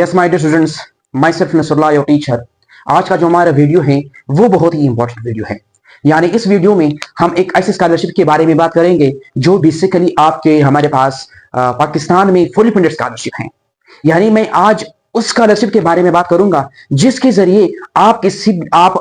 Yes my dear students, myself Nasrullah your teacher. आज का जो हमारा वीडियो है वो बहुत ही इंपॉर्टेंट वीडियो है। यानी इस वीडियो में हम एक ऐसी स्कॉलरशिप के बारे में बात करेंगे जो बेसिकली आपके हमारे पास पाकिस्तान में फुली फंडेड स्कॉलरशिप है। यानी मैं आज उस स्कॉलरशिप के बारे में बात करूंगा जिसके जरिए आप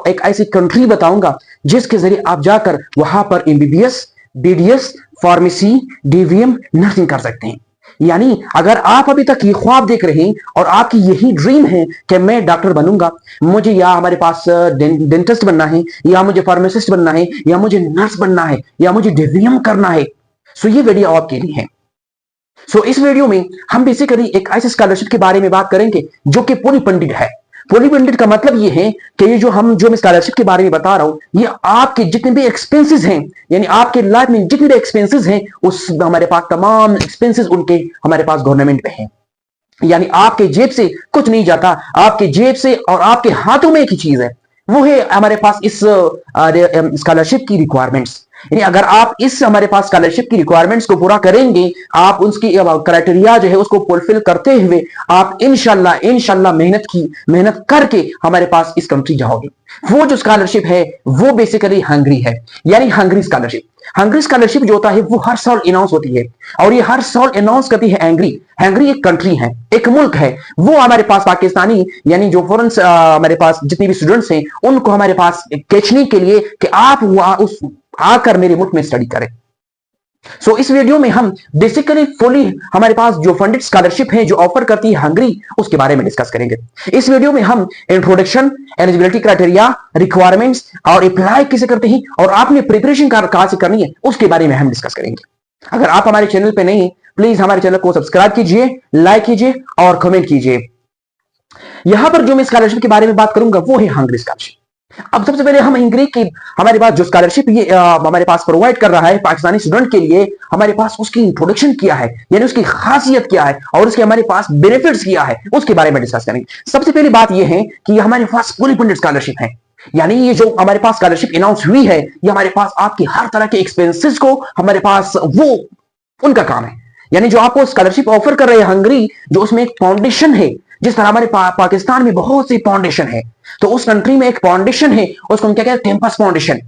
एक ऐसी कंट्री बताऊंगा जिसके जरिए आप जाकर वहां पर MBBS, BDS, pharmacy, DVM, nursing कर सकते हैं। यानी अगर आप अभी तक ये ख्वाब देख रहे हैं और आपकी यही ड्रीम है कि मैं डॉक्टर बनूंगा, मुझे या हमारे पास डेंटिस्ट बनना है, या मुझे फार्मासिस्ट बनना है, या मुझे नर्स बनना है, या मुझे डीवीएम करना है, सो ये वीडियो आपके लिए है। सो इस वीडियो में हम बेसिकली एक ऐसे स्कॉलरशिप के बारे में बात करेंगे जो कि पूरी फंडेड है। फुली फंडेड का मतलब ये है कि ये जो मैं स्कॉलरशिप के बारे में बता रहा हूं, ये आपके जितने भी एक्सपेंसेस हैं, यानी आपके लाइफ में जितने भी एक्सपेंसेस हैं, उस हमारे पास तमाम एक्सपेंसेस उनके हमारे पास गवर्नमेंट पे हैं। यानी आपके जेब से कुछ नहीं जाता, आपके जेब से और आपके हाथों में एक ही चीज है, वो है हमारे पास इस स्कॉलरशिप की रिक्वायरमेंट्स। यानी अगर आप इस हमारे पास स्कॉलरशिप की रिक्वायरमेंट्स को पूरा करेंगे, आप उसकी क्राइटेरिया जो है उसको फुलफिल करते हुए आप इंशाल्लाह मेहनत करके हमारे पास इस कंट्री जाओगे। वो जो स्कॉलरशिप है वो बेसिकली हंगरी है, यानी हंगरी स्कॉलरशिप। हंगरी स्कॉलरशिप जो होता है वो हर साल अनाउंस होती है, और ये हर साल अनाउंस करती है हंगरी। हंगरी एक कंट्री है, एक मुल्क है। वो हमारे पास पाकिस्तानी यानी जो फॉरेन हमारे पास जितने भी स्टूडेंट्स हैं उनको हमारे पास खींचने के लिए कि आप आकर मेरे मुल्क में स्टडी करें। सो इस वीडियो में हम बेसिकली फुली हमारे पास जो फंडेड स्कॉलरशिप है जो ऑफर करती है हंगरी, उसके बारे में डिस्कस करेंगे। इस वीडियो में हम इंट्रोडक्शन, एलिजिबिलिटी क्राइटेरिया, रिक्वायरमेंट्स और अप्लाई कैसे करते हैं और आपने प्रिपरेशन कहां से करनी है उसके बारे में हम डिस्कस करेंगे। अगर आप हमारे चैनल पे नहीं, प्लीज हमारे चैनल को सब्सक्राइब कीजिए, लाइक कीजिए और कमेंट कीजिए। यहां पर जो मैं स्कॉलरशिप के बारे में बात करूंगा वो है हंगरी स्कॉलरशिप। अब सबसे पहले हम हंगरी की हमारे पास जो स्कॉलरशिप ये हमारे पास प्रोवाइड कर रहा है पाकिस्तानी स्टूडेंट के लिए, हमारे पास उसकी इंट्रोडक्शन किया है, यानी उसकी खासियत क्या है और उसके हमारे पास बेनिफिट्स क्या है उसके बारे में डिस्कस करेंगे। सबसे पहली बात ये है कि ये हमारे पास फुली फंडेड स्कॉलरशिप है। यानी ये जो हमारे पास स्कॉलरशिप अनाउंस हुई है, ये हमारे पास आपके हर तरह के एक्सपेंसेस को हमारे पास वो उनका काम है। यानी जो आपको स्कॉलरशिप ऑफर कर रहे हैं हंगरी, जो उसमें एक फाउंडेशन है, जिस तरह हमारे पाकिस्तान में बहुत सी फाउंडेशन है, तो उस कंट्री में एक फाउंडेशन है, उसको हम क्या कहते हैं, Tempest foundation,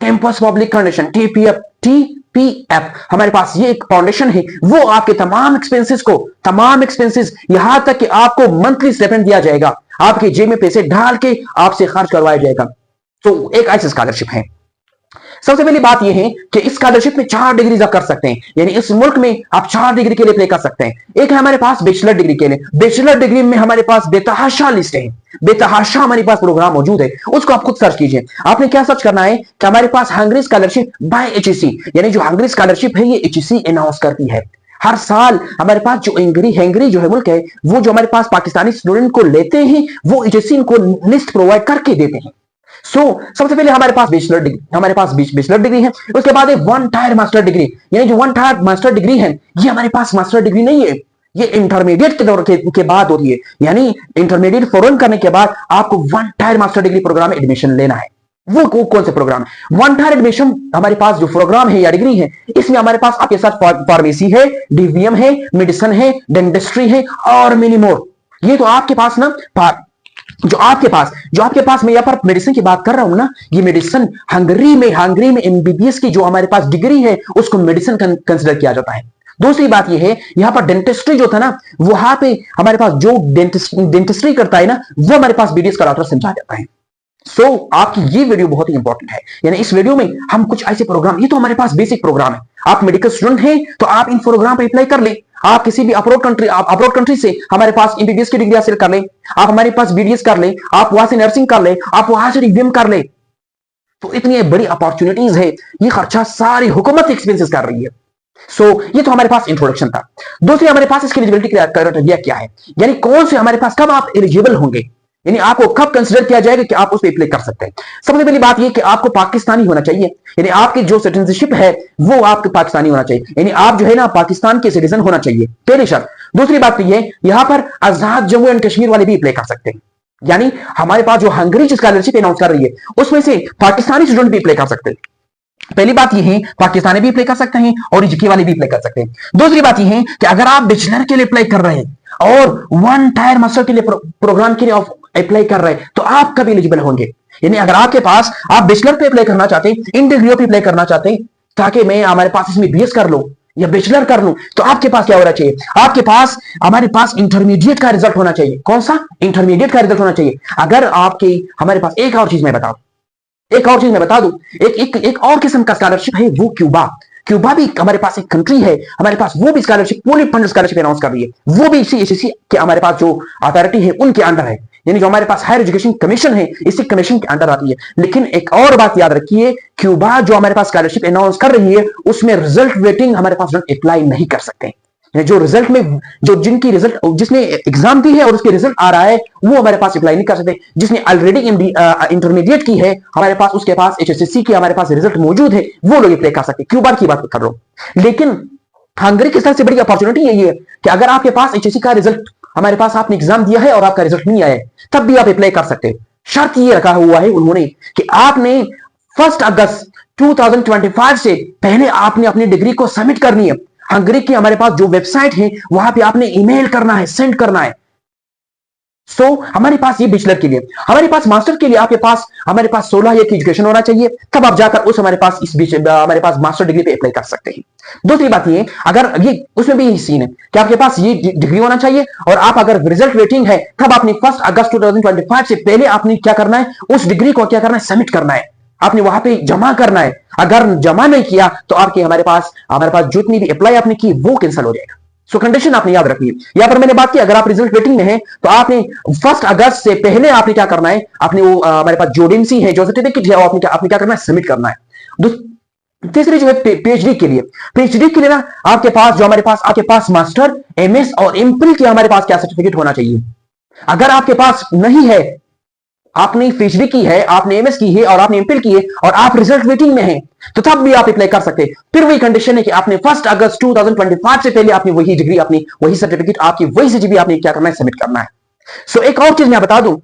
Tempest public foundation, TPF हमारे पास ये एक फाउंडेशन है। वो आपके तमाम एक्सपेंसेस यहां तक कि आपको मंथली स्टाइपेंड दिया जाएगा, आपके जेब में पैसे डाल के आपसे खर्च करवाया जाएगा। तो एक ऐसी स्कॉलरशिप है। सबसे पहली बात यह है कि इस स्कॉलरशिप में 4 डिग्रीज आप कर सकते हैं, यानी इस मुल्क में आप 4 डिग्री के लिए अप्लाई कर सकते हैं। एक है हमारे पास बैचलर डिग्री के लिए। बैचलर डिग्री में हमारे पास बेतहाशा लिस्ट है, बेतहाशा हमारे पास प्रोग्राम मौजूद है, उसको आप खुद सर्च कीजिए। आपने क्या सर्च करना है कि हमारे पास हंगरी स्कॉलरशिप बाय एचईसी, यानी जो हंगरी स्कॉलरशिप है ये एचईसी अनाउंस करती है। हर साल हमारे पास जो हंगरी जो है मुल्क है, वो जो हमारे पास पाकिस्तानी स्टूडेंट को लेते हैं वो एचईसी को लिस्ट प्रोवाइड करके देते हैं। सबसे पहले हमारे पास बैचलर डिग्री है। उसके बाद एक 1 टायर मास्टर डिग्री, यानी जो 1 टायर मास्टर डिग्री है ये हमारे पास मास्टर डिग्री नहीं है, ये इंटरमीडिएट के दौर के बाद होती है। यानी इंटरमीडिएट फॉरन करने के बाद आपको 1 टायर मास्टर डिग्री प्रोग्राम में एडमिशन लेना है। वो कौन से प्रोग्राम है? 1 टायर एडमिशन हमारे पास जो प्रोग्राम है या डिग्री है, इसमें हमारे पास आपके साथ फार्मेसी है, डीवीएम है, मेडिसिन है, डेंटिस्ट्री है और मेनी मोर। ये तो आपके पास ना जो आपके पास मैं यहाँ पर मेडिसिन की बात कर रहा हूं ना, ये मेडिसिन हंगरी में एमबीबीएस की जो हमारे पास डिग्री है उसको मेडिसिन कंसिडर किया जाता है। दूसरी बात ये है, यहाँ पर डेंटिस्ट्री जो था ना, वहां पे हमारे पास जो डेंटिस्ट्री करता है ना, वो हमारे पास बीडीएस का डॉक्टर समझा जाता है। आपकी ये वीडियो बहुत ही इंपॉर्टेंट है। यानी इस वीडियो में हम कुछ ऐसे प्रोग्राम, ये तो हमारे पास बेसिक प्रोग्राम है, आप मेडिकल स्टूडेंट हैं तो आप इन प्रोग्राम पे अप्लाई कर ले। आप किसी भी अब्रॉड कंट्री से हमारे पास एमबीबीएस की डिग्री हासिल कर ले, आप हमारे पास बीडीएस कर ले, आप वहां से नर्सिंग कर ले, आप वहां से डीवीएम कर ले। तो इतनी बड़ी अपॉर्चुनिटीज है, ये खर्चा सारी हुकूमत एक्सपेंसेस कर रही है। ये तो हमारे पास इंट्रोडक्शन था। दूसरी हमारे पास इसकी एलिजिबिलिटी क्राइटेरिया क्या है, यानी कौन से हमारे पास कब आप एलिजिबल होंगे, यानी आपको कब कंसीडर किया जाएगा कि आप उस पर अप्लाई कर सकते हैं। सबसे पहली बात यह कि आपको पाकिस्तानी होना चाहिए, यानी आपकी जो सिटीजनशिप है वो आपके पाकिस्तानी होना चाहिए, यानी आप जो है ना पाकिस्तान के सिटीजन होना चाहिए, पहली शर्त। दूसरी बात यह है, यहां पर आजाद जम्मू एंड कश्मीर वाले भी अप्लाई कर सकते हैं, यानी हमारे पास जो हंगरी स्कॉलरशिप अनाउंस कर रही है उसमें से पाकिस्तानी स्टूडेंट भी अप्लाई कर सकते हैं। पहली बात यह है पाकिस्तानी भी अप्लाई कर सकते हैं और जीके वाले भी अप्लाई कर सकते हैं। दूसरी बात यह है कि अगर आप बैचलर के लिए अप्लाई कर रहे हैं, और वन टायर मास्टर के लिए प्रोग्राम के लिए अप्लाई कर रहे हैं तो आप कब एलिजिबल होंगे? यानी अगर आपके पास आप बैचलर पे अप्लाई करना चाहते हैं, इन डिग्रियों पे अप्लाई करना चाहते हैं ताकि मैं हमारे पास इसमें बीएस कर लूं या बैचलर कर लूं, तो आपके पास क्या होना चाहिए? आपके पास हमारे पास इंटरमीडिएट का रिजल्ट होना चाहिए। कौन सा? इंटरमीडिएट का रिजल्ट होना चाहिए। अगर आपके हमारे पास एक और चीज मैं बता दूं, एक और किस्म का स्कॉलरशिप है, वो क्यूबा भी हमारे पास एक कंट्री है, हमारे पास वो भी स्कॉलरशिप पूरी फंड स्कॉलरशिप अनाउंस कर रही है, वो भी इसी एसएससी के हमारे पास जो अथॉरिटी है उनके अंडर है, यानी जो हमारे पास हायर एजुकेशन कमीशन है इसी कमीशन के अंडर आती है। लेकिन एक और बात याद रखिए, क्यूबा जो हमारे पास स्कॉलरशिप अनाउंस कर रही है उसमें रिजल्ट वेटिंग हमारे पास अप्लाई नहीं कर सकते। जो रिजल्ट में जिनकी रिजल्ट जिसने एग्जाम दी है और उसके रिजल्ट आ रहा है वो हमारे पास अप्लाई नहीं कर सकते। जिसने ऑलरेडी इंटरमीडिएट की है हमारे पास, उसके पास एचएसएससी की हमारे पास रिजल्ट मौजूद है, वो लोग अप्लाई कर सकते। क्यूबा की बात कर रहा हूं। लेकिन हंगरी की सबसे बड़ी अपॉर्चुनिटी यही है कि अगर आपके पास एचएससी का रिजल्ट हमारे पास आपने एग्जाम दिया है और आपका रिजल्ट नहीं आया है तब भी आप अप्लाई कर सकते। शर्त ये रखा हुआ है उन्होंने कि आपने 1 अगस्त 2025 से पहले आपने अपनी डिग्री को सबमिट करनी है। हंगरी की हमारे पास जो वेबसाइट है वहां पे आपने ईमेल करना है, सेंड करना है। हमारे पास ये बैचलर के लिए, हमारे पास मास्टर के लिए आपके पास हमारे पास 16 ईयर की एजुकेशन होना चाहिए, तब आप जाकर उस हमारे पास हमारे पास मास्टर डिग्री पे अप्लाई कर सकते हैं। दूसरी बात ये, अगर ये उसमें भी यही सीन है कि आपके पास ये डिग्री होना चाहिए और आप अगर रिजल्ट वेटिंग है तब आपने 1 अगस्त 2025 से पहले आपने क्या करना है, उस डिग्री को क्या करना है, सबमिट करना है, आपने वहां पे जमा करना है। अगर जमा नहीं किया तो आपके हमारे पास जितनी भी अप्लाई आपने की वो कैंसिल हो जाएगा। सो कंडीशन आपने याद रखनी है। यहां पर मैंने बात की, अगर आप रिजल्ट वेटिंग में हैं तो आपने 1 अगस्त से पहले आपने क्या करना है, आपने वो हमारे पास जो डीएमसी है, जो सर्टिफिकेट है, आपने क्या करना है, सबमिट करना है। तीसरी जो है पीएचडी के लिए ना आपके पास जो हमारे पास आपके पास मास्टर, एमएस और एमफिल के हमारे पास क्या सर्टिफिकेट होना चाहिए। अगर आपके पास नहीं है, आपने पीएचडी की है, आपने एमएस की है और आपने एमफिल की है और आप रिजल्ट वेटिंग में हैं तो तब भी आप अप्लाई कर सकते हैं। फिर वही कंडीशन है कि आपने 1 अगस्त 2025 से पहले आपने वही डिग्री, अपनी वही सर्टिफिकेट, आपकी वही सीजीपी आपने क्या करना है, सबमिट करना है। सो एक और चीज मैं बता दूं,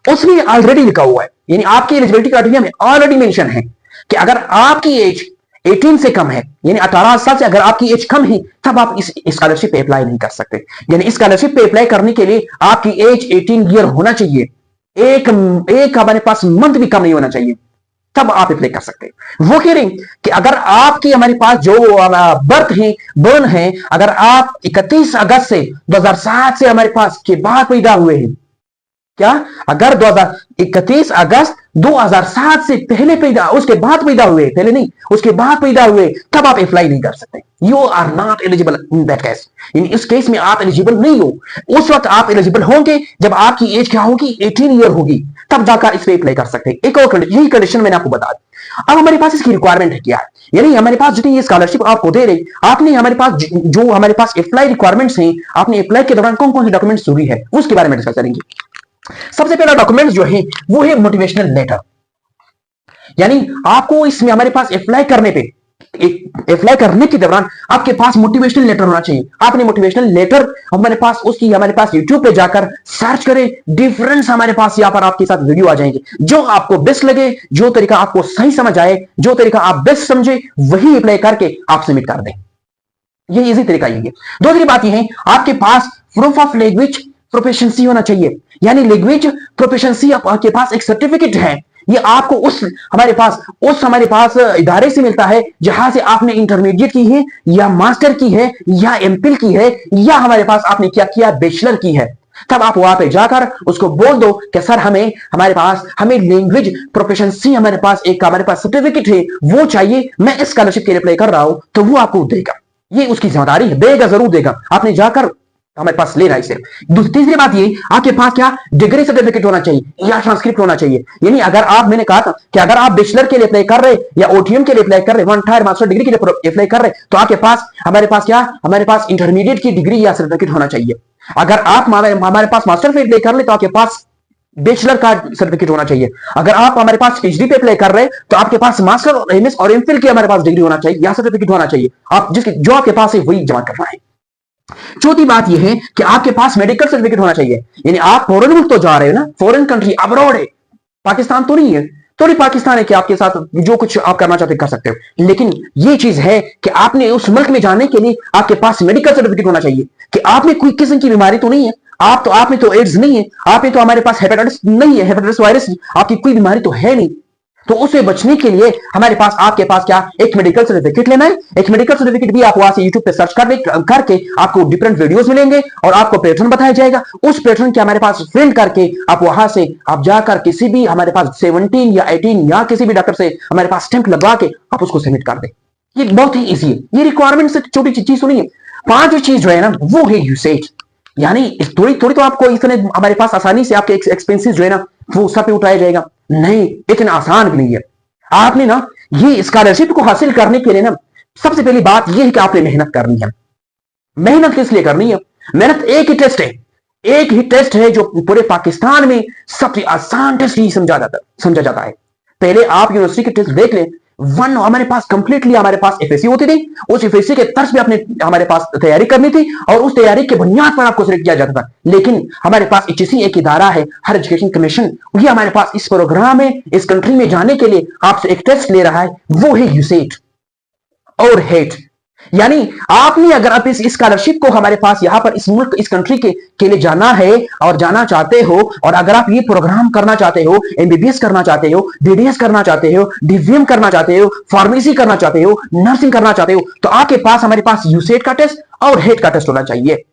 उसमें ऑलरेडी लिखा हुआ है, यानी आपकी एलिजिबिलिटी क्राइटेरिया में ऑलरेडी मेंशन है कि अगर आपकी एज 18 से कम है, यानी 18 साल से अगर आपकी एज कम है तब आप इस स्कॉलरशिप पे अप्लाई नहीं कर सकते। यानी स्कॉलरशिप पे अप्लाई करने के लिए आपकी एज 18 ईयर होना चाहिए, एक हमारे पास मंथ भी कम नहीं होना चाहिए, तब आप अप्लाई कर सकते हैं। वो कह रहे हैं कि अगर आपकी हमारे पास जो बर्न है, अगर आप 31 अगस्त से 2007 से हमारे पास के बाद पैदा हुए हैं, क्या अगर 31 अगस्त 2007 से पहले पैदा, उसके बाद पैदा हुए, पहले नहीं उसके बाद पैदा हुए, तब आप अप्लाई नहीं कर सकते। You are not eligible in that case. इस केस में आप एलिजिबल नहीं हो। उस वक्त आप एलिजिबल होंगे जब आपकी एज क्या होगी, 18 ईयर होगी, तब जाकर इस पे अप्लाई कर सकते हैं। एक और यही कंडीशन मैंने आपको बता दी। अब हमारे पास इसकी रिक्वायरमेंट है क्या है, यानी हमारे पास जितनी ये स्कॉलरशिप आपको दे रही, आपने हमारे पास जो हमारे पास अप्लाई रिक्वायरमेंट्स हैं, आपने अप्लाई के दौरान कौन कौन से डॉक्यूमेंट्स जरूरी है उसके बारे में डिस्कस करेंगे। सबसे पहला डॉक्यूमेंट जो है वो है मोटिवेशनल लेटर, यानी आपको इसमें हमारे पास अप्लाई करने के दौरान आपके पास मोटिवेशनल लेटर होना चाहिए। आपने मोटिवेशनल लेटर हमारे पास यूट्यूब पे जाकर सर्च करें, डिफरेंस हमारे पास यहां पर आपके साथ वीडियो आ जाएंगे, जो आपको बेस्ट लगे, जो तरीका आपको सही समझ आए, जो तरीका आप बेस्ट समझे वही अप्लाई करके आप सबमिट कर दें। ये इजी तरीका यही है। दूसरी बात यह है, आपके पास प्रूफ ऑफ लैंग्वेज प्रोफिशिएंसी होना चाहिए, यानी लैंग्वेज प्रोफिशिएंसी आपके पास एक सर्टिफिकेट है, ये आपको उस हमारे पास इदारे से मिलता है जहां से आपने इंटरमीडिएट की है या मास्टर की है या एमफिल की है या हमारे पास आपने क्या किया, बैचलर की है। तब आप वहां पे जाकर उसको बोल दो कि सर हमें लैंग्वेज प्रोफिशिएंसी हमारे पास सर्टिफिकेट है वो चाहिए, मैं इस स्कॉलरशिप के लिए अप्लाई कर रहा हूं, तो वो आपको देगा। ये उसकी जिम्मेदारी है, देगा, जरूर देगा, आपने जाकर हमारे पास लेना है इसे। तीसरी बात ये, आपके पास क्या डिग्री सर्टिफिकेट होना चाहिए या ट्रांसक्रिप्ट होना चाहिए। यानी मैंने कहा था कि अगर आप बैचलर के लिए अप्लाई कर रहे या ओटीएम के लिए अप्लाई कर रहे, वन टायर मास्टर डिग्री के लिए अप्लाई कर रहे, तो आपके पास इंटरमीडिएट की डिग्री या सर्टिफिकेट होना चाहिए। अगर आप हमारे पास मास्टर पे अप्लाई कर ले तो आपके पास बैचलर का सर्टिफिकेट होना चाहिए। अगर आप हमारे पास पीएचडी पे अप्लाई कर रहे हैं तो आपके पास मास्टर, एमएस और एमफिल की हमारे पास डिग्री होना चाहिए या सर्टिफिकेट होना चाहिए। आप जो आपके पास है वही जमा करना है। चौथी बात यह है कि आपके पास मेडिकल सर्टिफिकेट होना चाहिए, यानी आप फॉरेन मुल्क तो जा रहे हो ना, फॉरेन कंट्री, अब्रॉड है, पाकिस्तान तो नहीं है, थोड़ी पाकिस्तान है कि आपके साथ जो कुछ आप करना चाहते कर सकते हो, लेकिन ये चीज है कि आपने उस मुल्क में जाने के लिए आपके पास मेडिकल सर्टिफिकेट होना चाहिए कि आप में कोई किस्म की बीमारी तो नहीं है, आप में तो एड्स नहीं है, आप में तो हमारे पास हेपेटाइटिस नहीं है, हेपेटाइटिस वायरस, आपकी कोई बीमारी तो है नहीं। तो उससे बचने के लिए हमारे पास आपके पास क्या एक मेडिकल सर्टिफिकेट लेना है। एक मेडिकल सर्टिफिकेट भी आप वहां से यूट्यूब पे सर्च करके आपको डिफरेंट वीडियोस मिलेंगे और आपको पैटर्न बताया जाएगा। उस पैटर्न के हमारे पास प्रिंट करके आप वहां से आप जाकर किसी भी हमारे पास 17 या 18 या किसी भी डॉक्टर से हमारे पास स्टैंप लगवा के आप उसको सबमिट कर दे। ये बहुत ही ईजी है, ये रिक्वायरमेंट से छोटी चीज सुनिए। पांचवी चीज जो है ना वो है यूसेज, यानी थोड़ी थोड़ी तो आपको इतने हमारे पास आसानी से आपके एक्सपेंसेस जो है ना वो सब पे उठाया जाएगा नहीं, इतना आसान भी नहीं है। आपने ना ये स्कॉलरशिप को हासिल करने के लिए ना सबसे पहली बात यह है कि आपने मेहनत करनी है। मेहनत किस लिए करनी है? मेहनत एक ही टेस्ट है, एक ही टेस्ट है जो पूरे पाकिस्तान में सबसे आसान टेस्ट ही समझा जाता है। पहले आप यूनिवर्सिटी के टेस्ट देख ले, वन हमारे पास कंप्लीटली हमारे पास एफएससी होती थी, उस एफएससी के तर्ज पे अपने हमारे पास तैयारी करनी थी और उस तैयारी के बुनियाद पर आपको सिलेक्ट किया जाता था। लेकिन हमारे पास एचएससी एक इदारा है, हायर एजुकेशन कमीशन, ये हमारे पास इस प्रोग्राम में इस कंट्री में जाने के लिए आपसे एक टेस्ट ले रहा है, वो है यूसेट और हेट। यानी आपने अगर आप इस स्कॉलरशिप को हमारे पास यहां पर इस मुल्क इस कंट्री के लिए जाना है और जाना चाहते हो, और अगर आप ये प्रोग्राम करना चाहते हो, एमबीबीएस करना चाहते हो, बीडीएस करना चाहते हो, डीवीएम करना चाहते हो, फार्मेसी करना चाहते हो, नर्सिंग करना चाहते हो, तो आपके पास हमारे पास यूसेट का टेस्ट और हेट का टेस्ट होना चाहिए।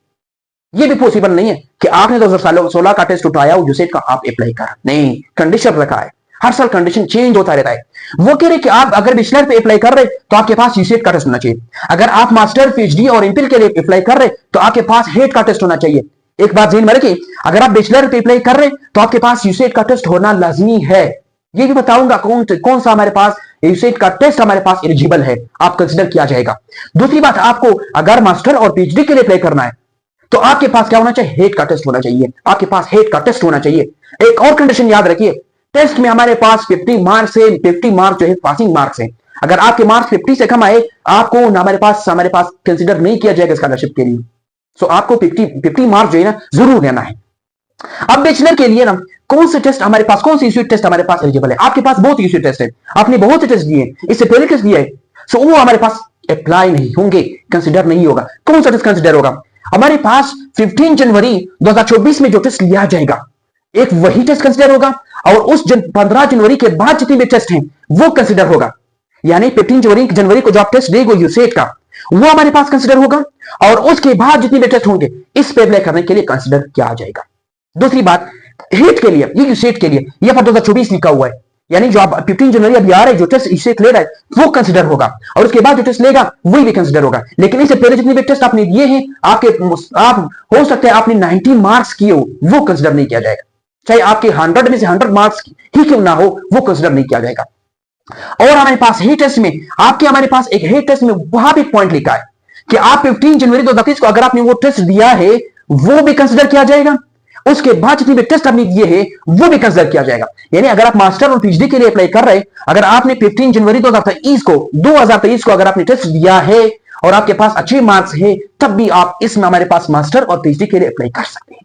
ये भी पॉसिबल नहीं है कि आपने 2016 का टेस्ट उठाया और यूसेट का आप अप्लाई करा, नहीं, कंडीशन रखा है, हर साल कंडीशन चेंज होता रहता है। वो कह रहे कि आप अगर बैचलर पे अप्लाई कर रहे तो आपके पास यूसेट का टेस्ट होना चाहिए, अगर आप मास्टर पीएचडी और एमफिल के लिए अप्लाई कर रहे तो आपके पास हेट का टेस्ट होना चाहिए। एक बात ध्यान में रखिए, अगर आप बैचलर पे अप्लाई कर रहे तो आपके पास यूसेट का टेस्ट होना लाजमी है। ये भी बताऊंगा कौन सा हमारे पास यूसेट का टेस्ट हमारे पास एलिजिबल है, आप कंसिडर किया जाएगा। दूसरी बात, आपको अगर मास्टर और पीएचडी के लिए अप्लाई करना है तो आपके पास क्या होना चाहिए? हेट का टेस्ट होना चाहिए, आपके पास हेट का टेस्ट होना चाहिए। एक और कंडीशन याद रखिए, टेस्ट में हमारे पास 50 मार्क्स है, 50 मार्क्स जो है पासिंग मार्क्स है। अगर आपके मार्क्स 50 से कम आए आपको हमारे पास कंसीडर नहीं किया जाएगा स्कॉलरशिप के लिए। सो आपको 50 मार्क्स जो है ना जरूर लेना है। अब बैचलर के लिए ना कौन से टेस्ट हमारे पास, कौन से यूसेट टेस्ट हमारे पास एलिजिबल है? आपके पास बहुत यूसेट टेस्ट है, आपने बहुत से टेस्ट दिए, इससे पहले टेस्ट दिया है, सो वो हमारे पास अप्लाई नहीं होंगे, कंसिडर नहीं होगा। कौन सा टेस्ट कंसिडर होगा? हमारे पास 15 जनवरी 2024 में जो टेस्ट लिया जाएगा एक वही टेस्ट कंसिडर होगा, और उस 15 जनवरी के बाद जितने भी टेस्ट हैं वो कंसिडर होगा। यानी 15 जनवरी को जो आप टेस्ट देंगे यूसेट का वो हमारे पास कंसिडर होगा, और उसके बाद जितने भी टेस्ट होंगे इस पे अप्लाई करने के लिए कंसिडर किया जाएगा। दूसरी बात, हेट के लिए, ये यूसेट के लिए ये 2024 लिखा हुआ है, यानी जो आप 15 जनवरी अभी आ रहे जो टेस्ट यूसेट ले रहा है वो कंसिडर होगा, और उसके बाद जो टेस्ट लेगा वही भी कंसिडर होगा। लेकिन इससे पहले जितने भी टेस्ट आपने दिए हैं आप हो सकता है आपने 90 मार्क्स किए हो, वो कंसिडर नहीं किया जाएगा। चाहे आपके 100 में से 100 मार्क्स ही क्यों ना हो, वो कंसिडर नहीं किया जाएगा। और हमारे पास हेट टेस्ट में हमारे पास एक हेट टेस्ट में वहां भी पॉइंट लिखा है कि आप 15 जनवरी 2023 को अगर आपने वो टेस्ट दिया है वो भी कंसिडर किया जाएगा, उसके बाद जितने भी टेस्ट आपने दिए हैं वो भी कंसिडर किया जाएगा। यानी अगर आप मास्टर और पीएचडी के लिए अप्लाई कर रहे हैं, अगर आपने 15 जनवरी 2023 को अगर आपने टेस्ट दिया है और आपके पास अच्छे मार्क्स है, तब भी आप इसमें हमारे पास मास्टर और पीएचडी के लिए अप्लाई कर सकते हैं।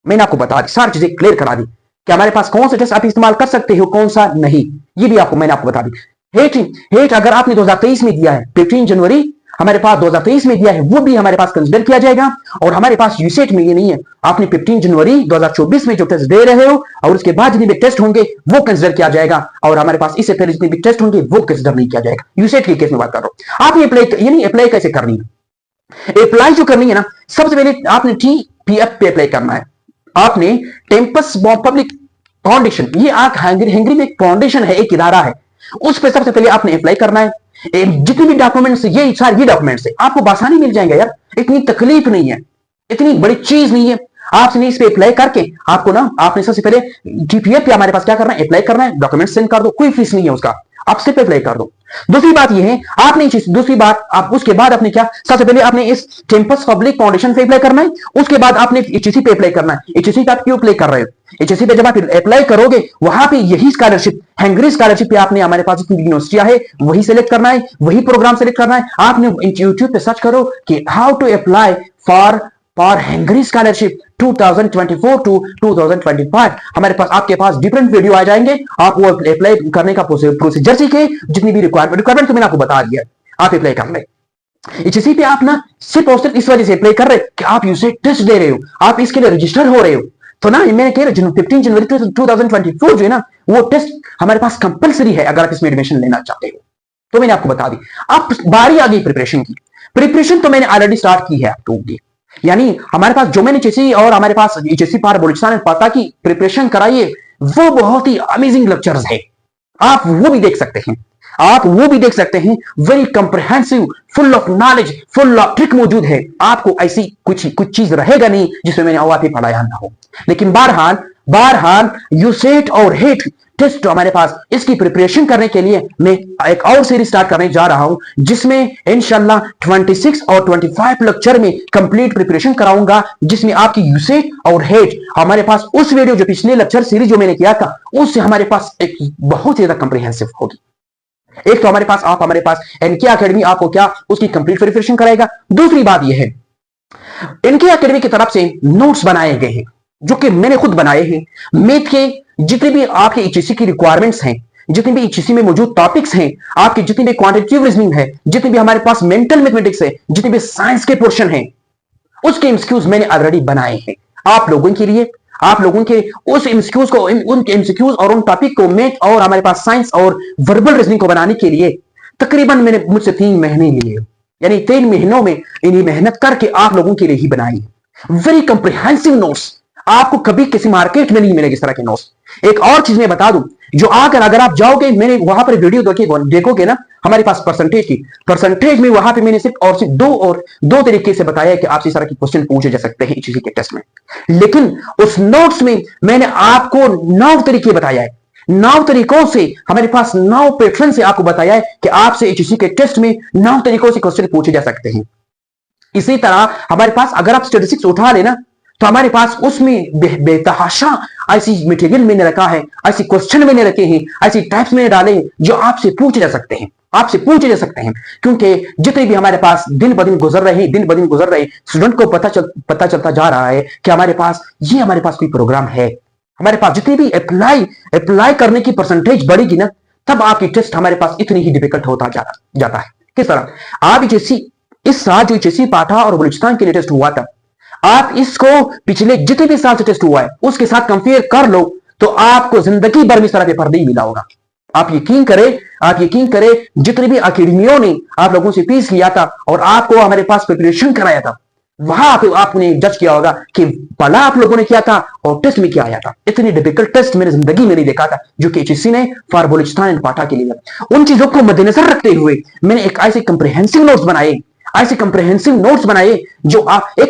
मैंने आपको बता दी, सारी चीजें क्लियर करा दी कि हमारे पास कौन सा टेस्ट आप इस्तेमाल कर सकते हो, कौन सा नहीं, ये भी मैंने आपको बता दी। हेट अगर आपने 2023 में दिया है, 15 जनवरी हमारे पास 2023 में दिया है, वो भी हमारे पास कंसिडर किया जाएगा। और हमारे पास यूसेट में ये नहीं है, आपने 15 जनवरी 2024 में जो टेस्ट दे रहे हो और उसके बाद जितने भी टेस्ट होंगे वो कंसिडर किया जाएगा, और हमारे पास इससे पहले जितने भी टेस्ट होंगे वो कंसिडर नहीं किया जाएगा। यूसेट के केस में बात कर रहा हूं। आपने अप्लाई कैसे करनी है? अप्लाई जो करनी है ना, सबसे पहले आपने TPF पे अप्लाई करना है। आपने टेम्पस पब्लिक फाउंडेशन, ये हंगरी में एक फाउंडेशन है, एक इदारा है, उस पर सबसे पहले आपने अप्लाई करना है। जितने भी डॉक्यूमेंट्स ये डॉक्यूमेंट्स आपको आसानी मिल जाएंगे यार, इतनी तकलीफ नहीं है, इतनी बड़ी चीज नहीं है। आपने इस पे अप्लाई करके आपने सबसे पहले TPF पे हमारे पास क्या करना है? अप्लाई करना है, डॉक्यूमेंट सेंड कर दो, कोई फीस नहीं है उसका, आप सिर्फ अप्लाई कर दो। दूसरी बात ये है, आप उसके बाद आपने क्या, सबसे पहले आपने इस टेम्पस पब्लिक फाउंडेशन पे अप्लाई करना है, उसके बाद आपने HEC पे अप्लाई करना है। HEC पे आप क्यों अप्लाई कर रहे हो? HEC पे जब आप अप्लाई करोगे वहां पे यही स्कॉलरशिप, हंगरी स्कॉलरशिप पे आपने हमारे पास जितनी यूनिवर्सिटियां है वही सेलेक्ट करना है, वही प्रोग्राम सेलेक्ट करना है। आपने यूट्यूब पे सर्च करो कि how to apply for Hungary scholarship, 2024 to 2025 हमारे पास आपके पास डिफरेंट वीडियो आ जाएंगे। आप वो अप्लाई करने का प्रोसीजर सीखे, जितनी भी रिक्वायरमेंट तो मैंने आपको बता दिया, आप अप्लाई कर ले। इसी पे आप ना सिर्फ और सिर्फ इस वजह से अप्लाई कर रहे कि आप यूसे टेस्ट दे रहे हो, आप इसके लिए रजिस्टर हो रहे हो। तो ना मैंने कह रहा 15 जनवरी 2024 जो है ना, वो टेस्ट हमारे पास कंपलसरी है अगर आप इसमें एडमिशन लेना चाहते हो। तो मैंने आपको बता दी। अब बारी आ गई प्रिपरेशन की। प्रिपरेशन तो मैंने ऑलरेडी स्टार्ट की है आपको, यानी हमारे पास जो मैंने एचएससी और हमारे पास एचएससी पार बलूचिस्तान पता की प्रिपरेशन कराइए, वो बहुत ही अमेजिंग लेक्चर्स है, आप वो भी देख सकते हैं, आप वो भी देख सकते हैं। Very comprehensive, full of knowledge, full of trick मौजूद है। आपको ऐसी कुछ चीज रहेगा नहीं जिसमें मैंने अवापी पढ़ाया ना हो। लेकिन बहरहाल यूसेट और हेट टेस्ट जो हमारे पास, इसकी प्रिपरेशन करने के लिए मैं एक और सीरीज स्टार्ट करने जा रहा हूं, जिसमें इंशाल्लाह 26 और 25 लेक्चर में कंप्लीट प्रिपरेशन कराऊंगा, जिसमें आपकी यूसेट और हेट हमारे पास उस वीडियो जो पिछले लेक्चर सीरीज जो मैंने किया था उससे हमारे पास एक बहुत ज्यादा कंप्रिहेंसिव होगी। एक तो हमारे पास एनके एकेडमी आपको क्या उसकी कंप्लीट प्रिपरेशन कराएगा। दूसरी बात यह है, एनके एकेडमी की तरफ से नोट्स बनाए गए हैं जो कि मैंने खुद बनाए हैं। मैथ के जितने भी आपके एचएससी की रिक्वायरमेंट्स हैं, जितने भी एचएससी में मौजूद टॉपिक्स हैं, आपके जितने भी क्वांटिटेटिव रीजनिंग है, जितने भी हमारे पास मेंटल मैथमेटिक्स है, जितने भी साइंस के पोर्शन हैं, उसके एमसीक्यूज मैंने ऑलरेडी बनाए हैं आप लोगों के लिए। आप लोगों के उस एमसीक्यूज को, उन एमसीक्यूज और उन टॉपिक को मैथ और हमारे पास साइंस और वर्बल रीजनिंग को बनाने के लिए तकरीबन मैंने मुझसे 3 महीने लिए, यानी 3 महीनों में इन्हीं मेहनत करके आप लोगों के लिए ही बनाई है। वेरी कंप्रिहेंसिव नोट्स, आपको कभी किसी मार्केट में नहीं मिलेगी इस तरह के नोट्स। एक और चीज मैं बता दूं, जो अगर आप जाओगे, मैंने वहां पर वीडियो देखोगे ना हमारे पास परसेंटेज में, वहां पे मैंने सिर्फ दो तरीके से बताया है कि आप इस तरह के क्वेश्चन पूछे जा सकते हैं इसी के टेस्ट में। लेकिन उस नोट्स में मैंने आपको 9 तरीके बताया है, 9 तरीकों से हमारे पास 9 पैटर्न से आपको बताया है कि आपसे एचएससी के टेस्ट में 9 तरीकों से क्वेश्चन पूछे जा सकते हैं। इसी तरह हमारे पास अगर आप स्टैटिस्टिक्स उठा लेना तो हमारे पास उसमें बेतहाशा ऐसी मटेरियल मैंने रखा है, ऐसी क्वेश्चन मैंने रखे हैं, ऐसी टाइप्स मैंने डाले हैं जो आपसे पूछे जा सकते हैं, क्योंकि जितने भी हमारे पास दिन ब दिन गुजर रहे स्टूडेंट को पता चलता जा रहा है कि हमारे पास कोई प्रोग्राम है। हमारे पास जितनी भी अप्लाई करने की परसेंटेज बढ़ेगी ना, तब आपकी टेस्ट हमारे पास इतनी ही डिफिकल्ट होता जाता है। किस तरह आप एचएससी इस साल जो एचएससी पाठा और बलूचिस्तान के लिए टेस्ट हुआ था, आप इसको पिछले जितने भी साल से टेस्ट हुआ है उसके साथ कंपेयर कर लो तो आपको जिंदगी भर में इस तरह पेपर नहीं मिला होगा। आप यकीन करें जितनी भी अकेडमियों ने आप लोगों से फीस लिया था और आपको हमारे पास प्रिपरेशन कराया था, वहां पे आपने जज किया होगा कि भला आप लोगों ने किया था और टेस्ट में क्या आया था। इतनी डिफिकल्ट टेस्ट मैंने जिंदगी में नहीं देखा था जो कि एचएससी ने फॉर बलूचिस्तान एंड पाठा के लिए। उन चीजों को मद्देनजर रखते हुए मैंने ऐसे कंप्रिहेंसिव नोट्स बनाए जो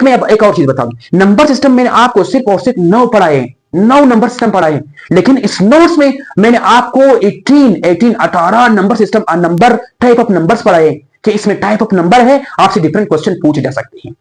मैं एक और चीज बता दूं, नंबर सिस्टम मैंने आपको सिर्फ और सिर्फ 9 नंबर सिस्टम पढ़ाए, लेकिन इस नोट्स में मैंने आपको 18 number system number type of numbers पढ़ाए कि इसमें टाइप ऑफ नंबर है, आपसे डिफरेंट क्वेश्चन पूछे जा सकते हैं।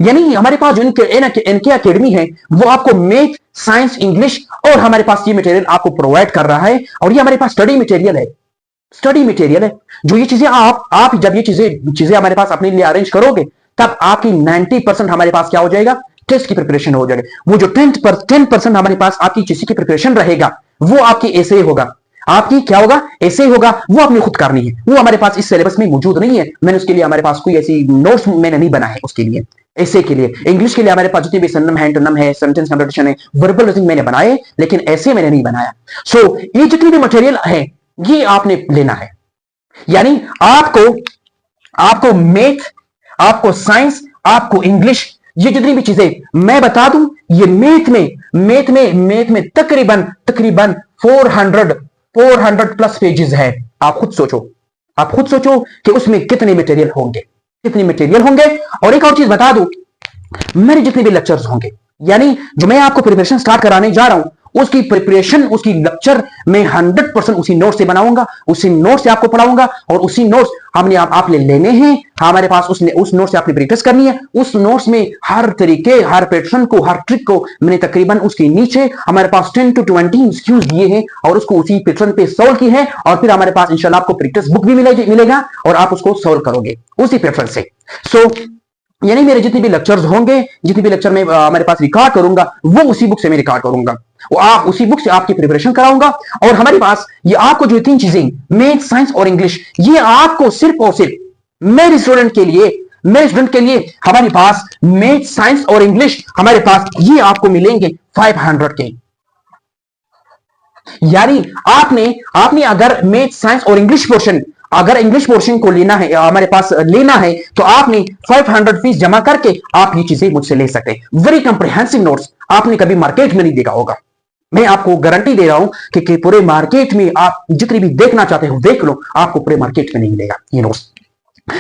यानी हमारे पास जो इनके एकेडमी है वो आपको मैथ, साइंस, इंग्लिश और हमारे पास ये मटेरियल आपको प्रोवाइड कर रहा है, और ये हमारे पास स्टडी मटेरियल है जो ये चीजें आप जब ये चीजें हमारे पास अपने लिए अरेंज करोगे तब आपकी 90% हमारे पास क्या हो जाएगा, टेस्ट की प्रिपरेशन हो जाएगा। वो जो 10% हमारे पास आपकी एचएससी की प्रिपरेशन रहेगा वो आपकी ऐसे होगा, आपकी क्या होगा, ऐसे होगा, वो आपने खुद करनी है। वो हमारे पास इस सिलेबस में मौजूद नहीं है, मैंने उसके लिए हमारे पास कोई ऐसी नोट्स मैंने नहीं बना है उसके लिए। ऐसे के लिए इंग्लिश के लिए हमारे पास जितने भी सिनोनिम है, एंटोनिम है, सेंटेंस कंप्लीशन है, वर्बल रीजनिंग मैंने बनाए, लेकिन ऐसे मैंने नहीं बनाया। सो ये जितनी भी मटेरियल है ये आपने लेना है, यानी आपको मैथ, आपको साइंस, आपको इंग्लिश, ये जितनी भी चीजें मैं बता दूं, ये मैथ में तकरीबन 400 प्लस पेजेस है। आप खुद सोचो कि उसमें कितने मटेरियल होंगे। और एक और चीज बता दूं, मेरे जितने भी लेक्चर्स होंगे, यानी जो मैं आपको प्रिपरेशन स्टार्ट कराने जा रहा हूं, उसकी प्रिपरेशन, उसकी लेक्चर मैं 100% उसी नोट से बनाऊंगा, उसी नोट से आपको पढ़ाऊंगा, और उसी नोट्स आपने लेने हैं हमारे पास, उस नोट से आपने प्रैक्टिस करनी है। उस नोट्स में हर तरीके, हर पैटर्न को, हर ट्रिक को मैंने तकरीबन उसके नीचे हमारे पास 10 to 20 एमसीक्यूज दिए हैं और उसको उसी पैटर्न पे सॉल्व की है, और फिर हमारे पास इंशाल्लाह आपको प्रैक्टिस बुक भी मिलेगा और आप उसको सॉल्व करोगे उसी पैटर्न से। सो यानी मेरे जितने भी लेक्चर्स होंगे, जितने भी लेक्चर में हमारे पास रिकॉर्ड करूंगा, वो उसी बुक से मैं रिकॉर्ड करूंगा, वो आप उसी बुक से आपकी प्रिपरेशन कराऊंगा। और हमारे पास ये आपको जो 3 चीजें, मैथ, साइंस और इंग्लिश, ये आपको सिर्फ और सिर्फ मेरे स्टूडेंट के लिए हमारे पास मैथ, साइंस और इंग्लिश हमारे पास ये आपको मिलेंगे 500 के। यानी आपने अगर मैथ, साइंस और इंग्लिश पोर्शन, अगर इंग्लिश पोर्शन को लेना है, हमारे पास लेना है, तो आपने 500 फीस जमा करके आप ये चीजें मुझसे ले सकते हैं। वेरी कंप्रिहेंसिव नोट्स, आपने कभी मार्केट में नहीं देखा होगा। मैं आपको गारंटी दे रहा हूं कि पूरे मार्केट में आप जितनी भी देखना चाहते हो देख लो, आपको पूरे मार्केट में नहीं मिलेगा ये नोट्स।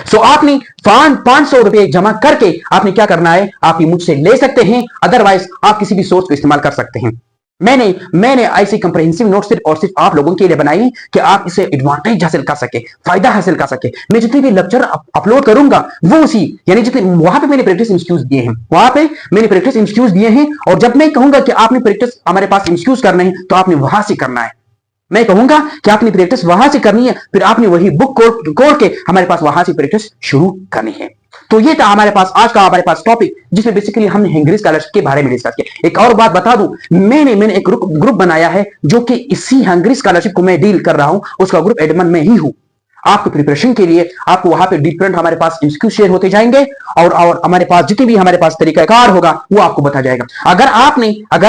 सो आपने 500 रुपए जमा करके आपने क्या करना है, आप ये मुझसे ले सकते हैं, अदरवाइज आप किसी भी सोर्स को इस्तेमाल कर सकते हैं। मैंने ऐसी कंप्रिहेंसिव नोट सिर्फ और सिर्फ आप लोगों के लिए बनाई है कि आप इसे एडवांटेज हासिल कर सके, फायदा हासिल कर सके। मैं जितने भी लेक्चर अपलोड करूंगा वो उसी, यानी जितने वहां पे मैंने प्रैक्टिस इंस्टीट्यूट दिए हैं, वहां पे मैंने प्रैक्टिस इंस्टीट्यूट दिए हैं, और जब मैं कहूंगा कि आपने प्रैक्टिस हमारे पास इंस्टीट्यूट करने हैं, तो आपने वहां से करना है। मैं कहूंगा कि आपने प्रैक्टिस वहां से करनी है, फिर आपने वही बुक खोल के हमारे पास वहां से प्रैक्टिस शुरू करनी है। तो ये था हमारे पास आज का हमारे पास टॉपिक, जिसमें बेसिकली हमने हंगरी स्कॉलरशिप के बारे में डिस्कस किया। एक और बात बता दूं, मैंने एक ग्रुप बनाया है जो कि इसी हंगरी स्कॉलरशिप को मैं डील कर रहा हूं, उसका ग्रुप एडमिन मैं ही हूं। आपकी प्रिपरेशन के लिए आपको वहां पे डिफरेंट हमारे पास एमसीक्यू शेयर होते जाएंगे, और हमारे पास जितने भी हमारे पास तरीकाकार होगा वो आपको बता जाएगा। अगर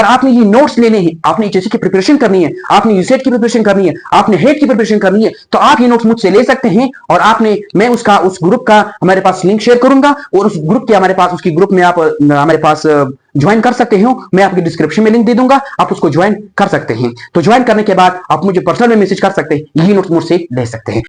आपने ये नोट्स लेने हैं, आपने जैसे की प्रिपरेशन करनी है, आपने यूसेट की प्रिपरेशन करनी है, आपने हेट की प्रिपरेशन करनी है, तो आप ये नोट्स मुझसे ले सकते हैं। और मैं उस ग्रुप का हमारे पास लिंक शेयर करूंगा, और उस ग्रुप के हमारे पास उसकी ग्रुप में आप हमारे पास ज्वाइन कर सकते हो। मैं आपकी डिस्क्रिप्शन में लिंक दे दूंगा, आप उसको ज्वाइन कर सकते हैं। तो ज्वाइन करने के बाद आप मुझे पर्सनल में मैसेज कर सकते हैं, यही नोट्स मुझसे ले सकते हैं।